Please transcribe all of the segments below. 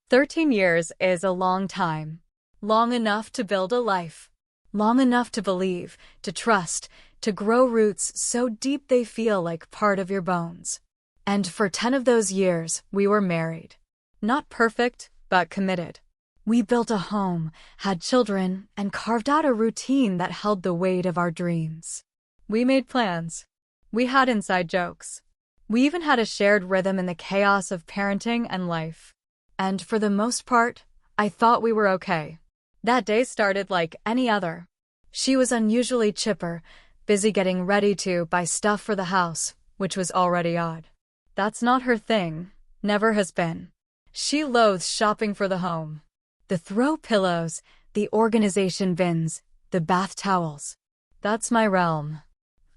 13 years is a long time. Long enough to build a life. Long enough to believe, to trust, to grow roots so deep they feel like part of your bones. And for 10 of those years, we were married. Not perfect, but committed. We built a home, had children, and carved out a routine that held the weight of our dreams. We made plans. We had inside jokes. We even had a shared rhythm in the chaos of parenting and life. And for the most part, I thought we were okay. That day started like any other. She was unusually chipper, busy getting ready to buy stuff for the house, which was already odd. That's not her thing, never has been. She loathes shopping for the home. The throw pillows, the organization bins, the bath towels. That's my realm.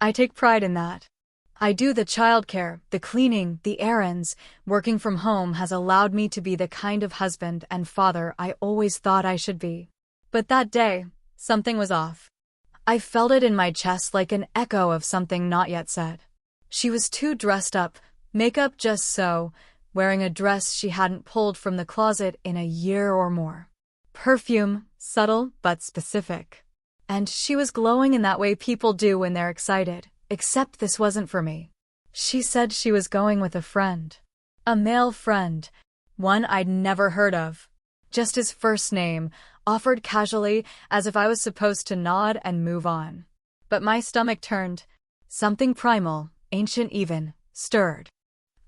I take pride in that. I do the childcare, the cleaning, the errands. Working from home has allowed me to be the kind of husband and father I always thought I should be. But that day, something was off. I felt it in my chest like an echo of something not yet said. She was too dressed up, makeup just so, wearing a dress she hadn't pulled from the closet in a year or more. Perfume, subtle but specific. And she was glowing in that way people do when they're excited. Except this wasn't for me. She said she was going with a friend. A male friend. One I'd never heard of. Just his first name, offered casually as if I was supposed to nod and move on. But my stomach turned. Something primal, ancient even, stirred.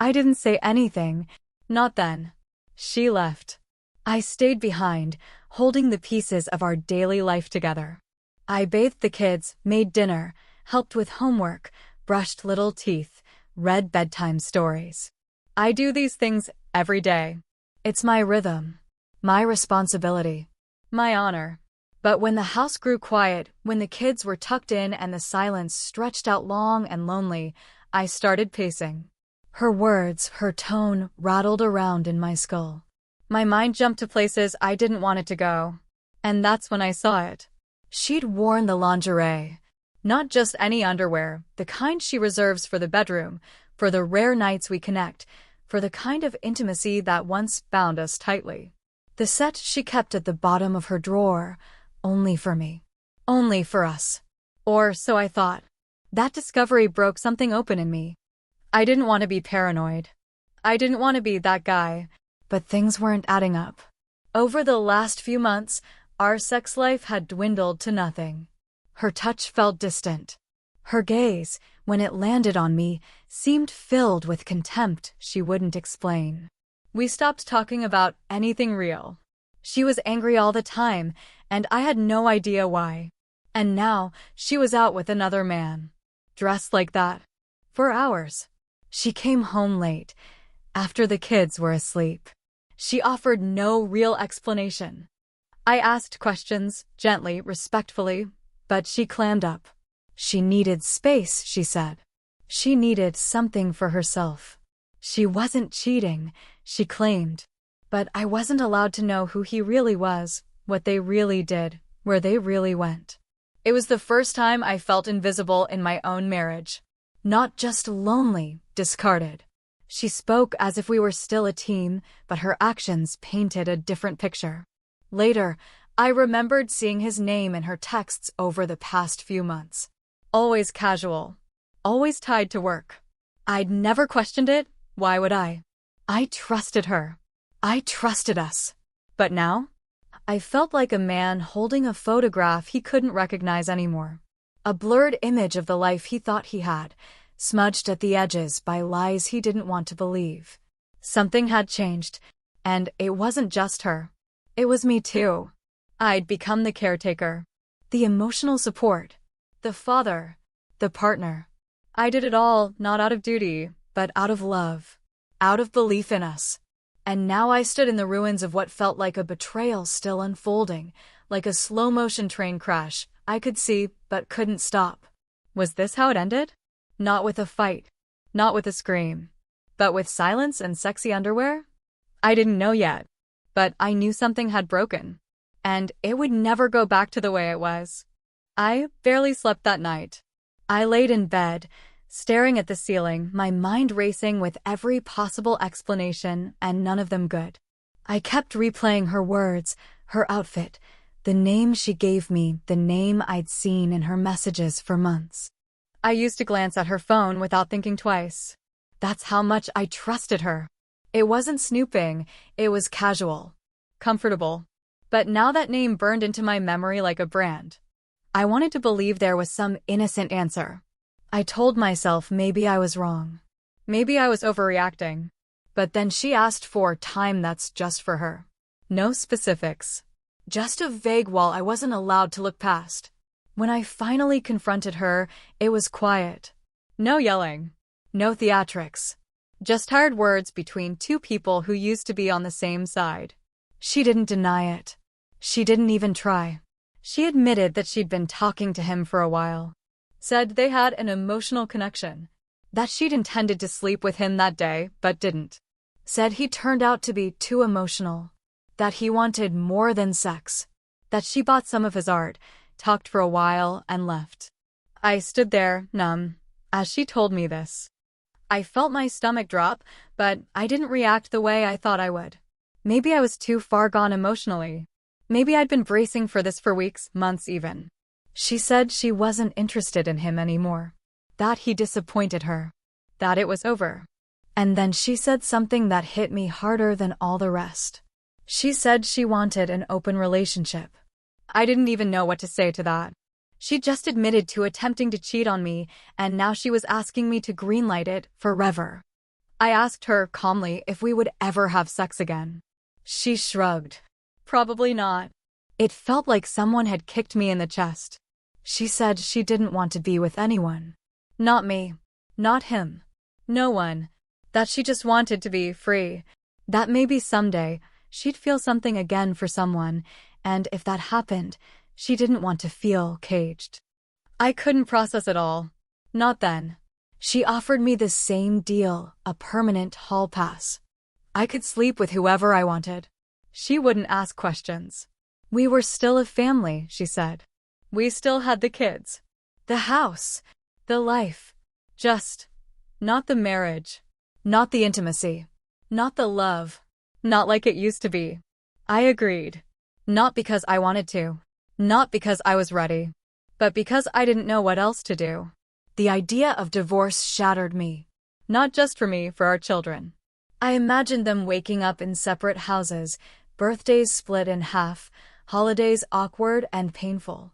I didn't say anything. Not then. She left. I stayed behind, holding the pieces of our daily life together. I bathed the kids, made dinner, helped with homework, brushed little teeth, read bedtime stories. I do these things every day. It's my rhythm, my responsibility, my honor. But when the house grew quiet, when the kids were tucked in and the silence stretched out long and lonely, I started pacing. Her words, her tone rattled around in my skull. My mind jumped to places I didn't want it to go. And that's when I saw it. She'd worn the lingerie. Not just any underwear, the kind she reserves for the bedroom, for the rare nights we connect, for the kind of intimacy that once bound us tightly. The set she kept at the bottom of her drawer, only for me. Only for us. Or so I thought. That discovery broke something open in me. I didn't want to be paranoid. I didn't want to be that guy. But things weren't adding up. Over the last few months, our sex life had dwindled to nothing. Her touch felt distant. Her gaze, when it landed on me, seemed filled with contempt she wouldn't explain. We stopped talking about anything real. She was angry all the time, and I had no idea why. And now, she was out with another man. Dressed like that. For hours. She came home late, after the kids were asleep. She offered no real explanation. I asked questions, gently, respectfully, but she clammed up. She needed space, she said. She needed something for herself. She wasn't cheating, she claimed. But I wasn't allowed to know who he really was, what they really did, where they really went. It was the first time I felt invisible in my own marriage. Not just lonely, discarded. She spoke as if we were still a team, but her actions painted a different picture. Later, I remembered seeing his name in her texts over the past few months. Always casual. Always tied to work. I'd never questioned it. Why would I? I trusted her. I trusted us. But now? I felt like a man holding a photograph he couldn't recognize anymore. A blurred image of the life he thought he had, smudged at the edges by lies he didn't want to believe. Something had changed, and it wasn't just her. It was me too. I'd become the caretaker, the emotional support, the father, the partner. I did it all, not out of duty, but out of love, out of belief in us. And now I stood in the ruins of what felt like a betrayal still unfolding, like a slow-motion train crash I could see but couldn't stop. Was this how it ended? Not with a fight, not with a scream, but with silence and sexy underwear? I didn't know yet, but I knew something had broken. And it would never go back to the way it was. I barely slept that night. I laid in bed, staring at the ceiling, my mind racing with every possible explanation and none of them good. I kept replaying her words, her outfit, the name she gave me, the name I'd seen in her messages for months. I used to glance at her phone without thinking twice. That's how much I trusted her. It wasn't snooping, it was casual, comfortable. But now that name burned into my memory like a brand. I wanted to believe there was some innocent answer. I told myself maybe I was wrong. Maybe I was overreacting. But then she asked for time that's just for her. No specifics. Just a vague wall I wasn't allowed to look past. When I finally confronted her, it was quiet. No yelling. No theatrics. Just hard words between two people who used to be on the same side. She didn't deny it. She didn't even try. She admitted that she'd been talking to him for a while. Said they had an emotional connection. That she'd intended to sleep with him that day, but didn't. Said he turned out to be too emotional. That he wanted more than sex. That she bought some of his art, talked for a while, and left. I stood there, numb, as she told me this. I felt my stomach drop, but I didn't react the way I thought I would. Maybe I was too far gone emotionally. Maybe I'd been bracing for this for weeks, months even. She said she wasn't interested in him anymore. That he disappointed her. That it was over. And then she said something that hit me harder than all the rest. She said she wanted an open relationship. I didn't even know what to say to that. She just admitted to attempting to cheat on me, and now she was asking me to greenlight it forever. I asked her calmly if we would ever have sex again. She shrugged. Probably not. It felt like someone had kicked me in the chest. She said she didn't want to be with anyone. Not me. Not him. No one. That she just wanted to be free. That maybe someday she'd feel something again for someone, and if that happened, she didn't want to feel caged. I couldn't process it all. Not then. She offered me the same deal, a permanent hall pass. I could sleep with whoever I wanted. She wouldn't ask questions. We were still a family, she said. We still had the kids. The house. The life. Just not the marriage. Not the intimacy. Not the love. Not like it used to be. I agreed. Not because I wanted to. Not because I was ready. But because I didn't know what else to do. The idea of divorce shattered me. Not just for me, for our children. I imagined them waking up in separate houses, birthdays split in half, holidays awkward and painful.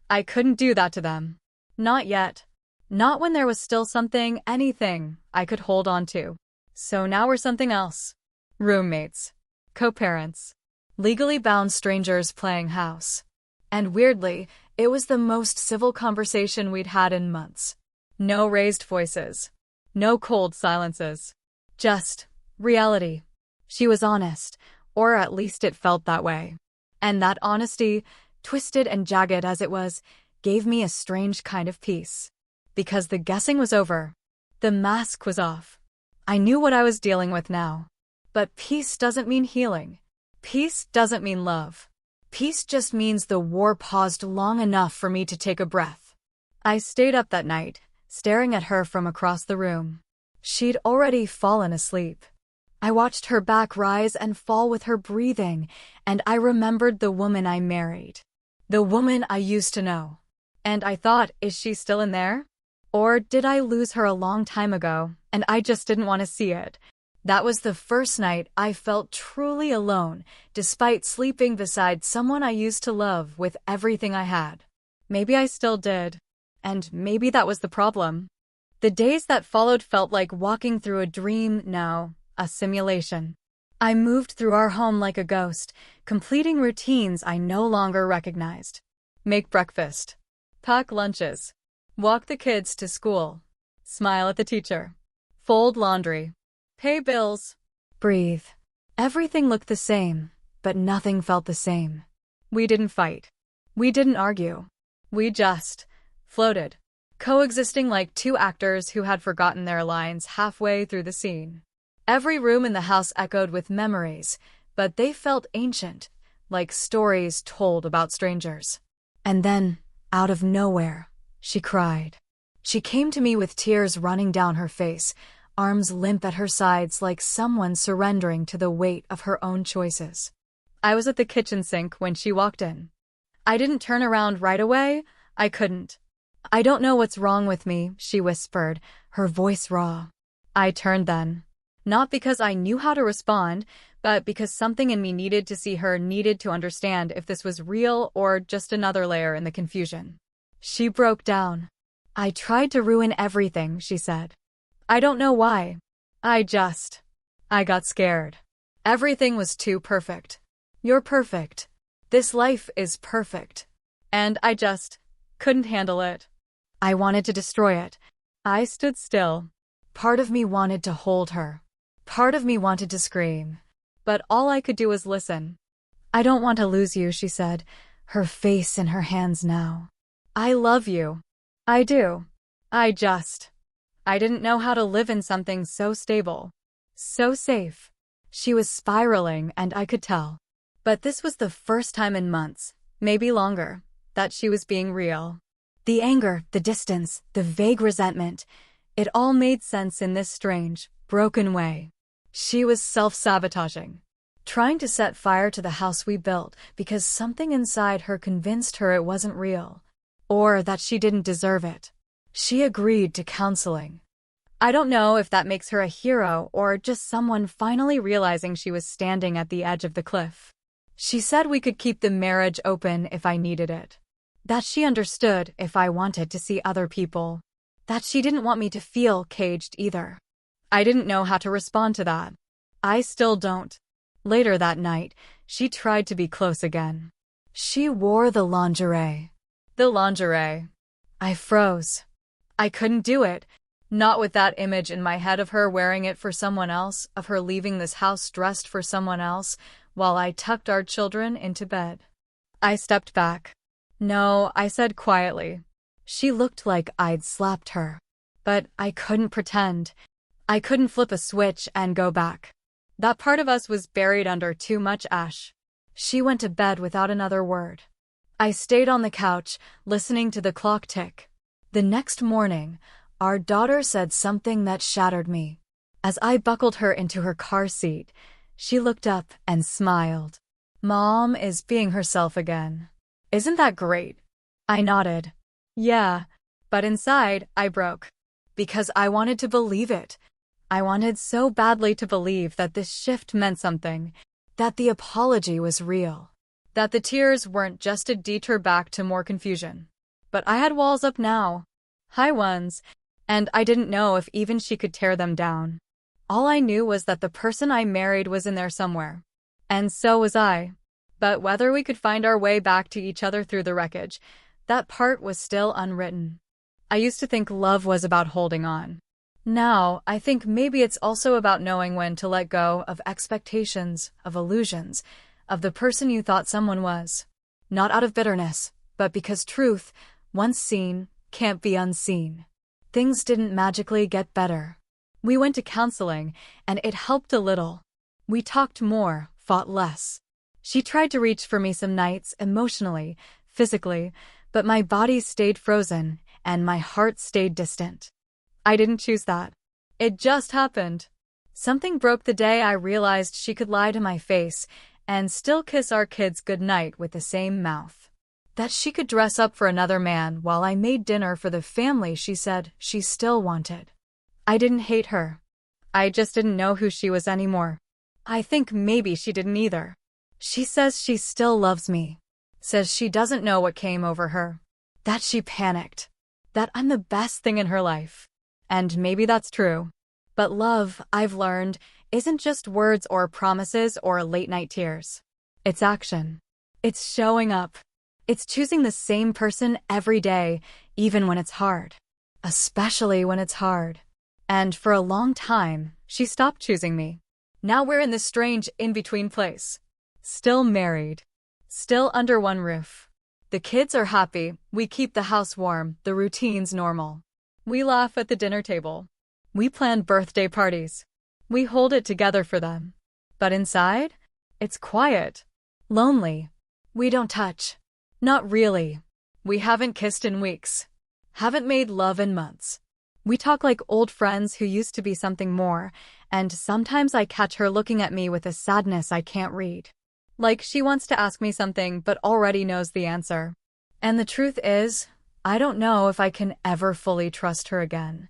I couldn't do that to them. Not yet. Not when there was still something, anything, I could hold on to. So now we're something else. Roommates. Co-parents. Legally bound strangers playing house. And weirdly, it was the most civil conversation we'd had in months. No raised voices. No cold silences. Just reality. She was honest, or at least it felt that way. And that honesty, twisted and jagged as it was, gave me a strange kind of peace. Because the guessing was over. The mask was off. I knew what I was dealing with now. But peace doesn't mean healing. Peace doesn't mean love. Peace just means the war paused long enough for me to take a breath. I stayed up that night, staring at her from across the room. She'd already fallen asleep. I watched her back rise and fall with her breathing, and I remembered the woman I married. The woman I used to know. And I thought, is she still in there? Or did I lose her a long time ago, and I just didn't want to see it? That was the first night I felt truly alone, despite sleeping beside someone I used to love with everything I had. Maybe I still did. And maybe that was the problem. The days that followed felt like walking through a dream now, a simulation. I moved through our home like a ghost, completing routines I no longer recognized. Make breakfast. Pack lunches. Walk the kids to school. Smile at the teacher. Fold laundry. Pay bills. Breathe. Everything looked the same, but nothing felt the same. We didn't fight. We didn't argue. We just floated, coexisting like two actors who had forgotten their lines halfway through the scene. Every room in the house echoed with memories, but they felt ancient, like stories told about strangers. And then, out of nowhere, she cried. She came to me with tears running down her face, arms limp at her sides like someone surrendering to the weight of her own choices. I was at the kitchen sink when she walked in. I didn't turn around right away. I couldn't. "I don't know what's wrong with me," she whispered, her voice raw. I turned then. Not because I knew how to respond, but because something in me needed to see her, needed to understand if this was real or just another layer in the confusion. She broke down. "I tried to ruin everything," she said. "I don't know why. I got scared. Everything was too perfect. You're perfect. This life is perfect. And I just couldn't handle it. I wanted to destroy it." I stood still. Part of me wanted to hold her. Part of me wanted to scream. But all I could do was listen. "I don't want to lose you," she said, her face in her hands now. "I love you. I do. I didn't know how to live in something so stable. So safe." She was spiraling, and I could tell. But this was the first time in months, maybe longer, that she was being real. The anger, the distance, the vague resentment, it all made sense in this strange, broken way. She was self-sabotaging, trying to set fire to the house we built because something inside her convinced her it wasn't real, or that she didn't deserve it. She agreed to counseling. I don't know if that makes her a hero or just someone finally realizing she was standing at the edge of the cliff. She said we could keep the marriage open if I needed it. That she understood if I wanted to see other people. That she didn't want me to feel caged either. I didn't know how to respond to that. I still don't. Later that night, she tried to be close again. She wore the lingerie. The lingerie. I froze. I couldn't do it. Not with that image in my head of her wearing it for someone else, of her leaving this house dressed for someone else, while I tucked our children into bed. I stepped back. "No," I said quietly. She looked like I'd slapped her. But I couldn't pretend. I couldn't flip a switch and go back. That part of us was buried under too much ash. She went to bed without another word. I stayed on the couch, listening to the clock tick. The next morning, our daughter said something that shattered me. As I buckled her into her car seat, she looked up and smiled. "Mom is being herself again. Isn't that great?" I nodded. "Yeah." But inside, I broke. Because I wanted to believe it. I wanted so badly to believe that this shift meant something, that the apology was real, that the tears weren't just a detour back to more confusion. But I had walls up now. High ones. And I didn't know if even she could tear them down. All I knew was that the person I married was in there somewhere. And so was I. But whether we could find our way back to each other through the wreckage, that part was still unwritten. I used to think love was about holding on. Now, I think maybe it's also about knowing when to let go of expectations, of illusions, of the person you thought someone was. Not out of bitterness, but because truth, once seen, can't be unseen. Things didn't magically get better. We went to counseling, and it helped a little. We talked more, fought less. She tried to reach for me some nights, emotionally, physically, but my body stayed frozen, and my heart stayed distant. I didn't choose that. It just happened. Something broke the day I realized she could lie to my face and still kiss our kids goodnight with the same mouth. That she could dress up for another man while I made dinner for the family she said she still wanted. I didn't hate her. I just didn't know who she was anymore. I think maybe she didn't either. She says she still loves me. Says she doesn't know what came over her. That she panicked. That I'm the best thing in her life. And maybe that's true. But love, I've learned, isn't just words or promises or late-night tears. It's action. It's showing up. It's choosing the same person every day, even when it's hard. Especially when it's hard. And for a long time, she stopped choosing me. Now we're in this strange in-between place. Still married. Still under one roof. The kids are happy, we keep the house warm, the routine's normal. We laugh at the dinner table. We plan birthday parties. We hold it together for them. But inside, it's quiet. Lonely. We don't touch. Not really. We haven't kissed in weeks. Haven't made love in months. We talk like old friends who used to be something more, and sometimes I catch her looking at me with a sadness I can't read. Like she wants to ask me something but already knows the answer. And the truth is, I don't know if I can ever fully trust her again.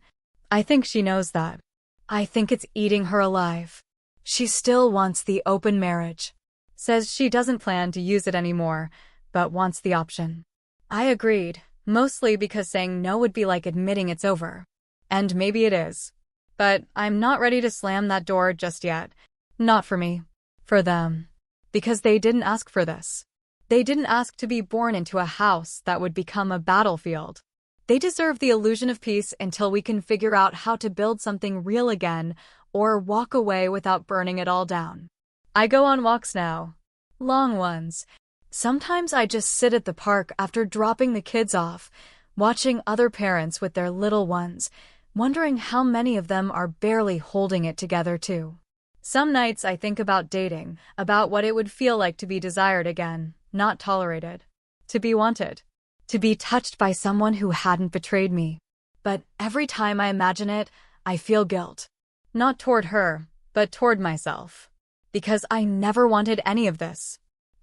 I think she knows that. I think it's eating her alive. She still wants the open marriage. Says she doesn't plan to use it anymore, but wants the option. I agreed, mostly because saying no would be like admitting it's over. And maybe it is. But I'm not ready to slam that door just yet. Not for me. For them. Because they didn't ask for this. They didn't ask to be born into a house that would become a battlefield. They deserve the illusion of peace until we can figure out how to build something real again, or walk away without burning it all down. I go on walks now. Long ones. Sometimes I just sit at the park after dropping the kids off, watching other parents with their little ones, wondering how many of them are barely holding it together too. Some nights I think about dating, about what it would feel like to be desired again, not tolerated, to be wanted, to be touched by someone who hadn't betrayed me. But every time I imagine it, I feel guilt. Not toward her, but toward myself. Because I never wanted any of this.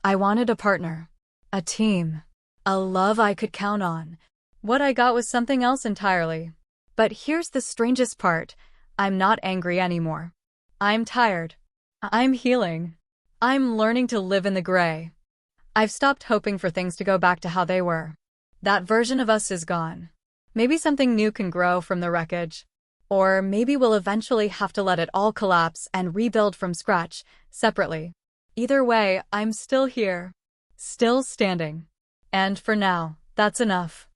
I wanted a partner, a team, a love I could count on. What I got was something else entirely. But here's the strangest part, I'm not angry anymore. I'm tired. I'm healing. I'm learning to live in the gray. I've stopped hoping for things to go back to how they were. That version of us is gone. Maybe something new can grow from the wreckage. Or maybe we'll eventually have to let it all collapse and rebuild from scratch, separately. Either way, I'm still here. Still standing. And for now, that's enough.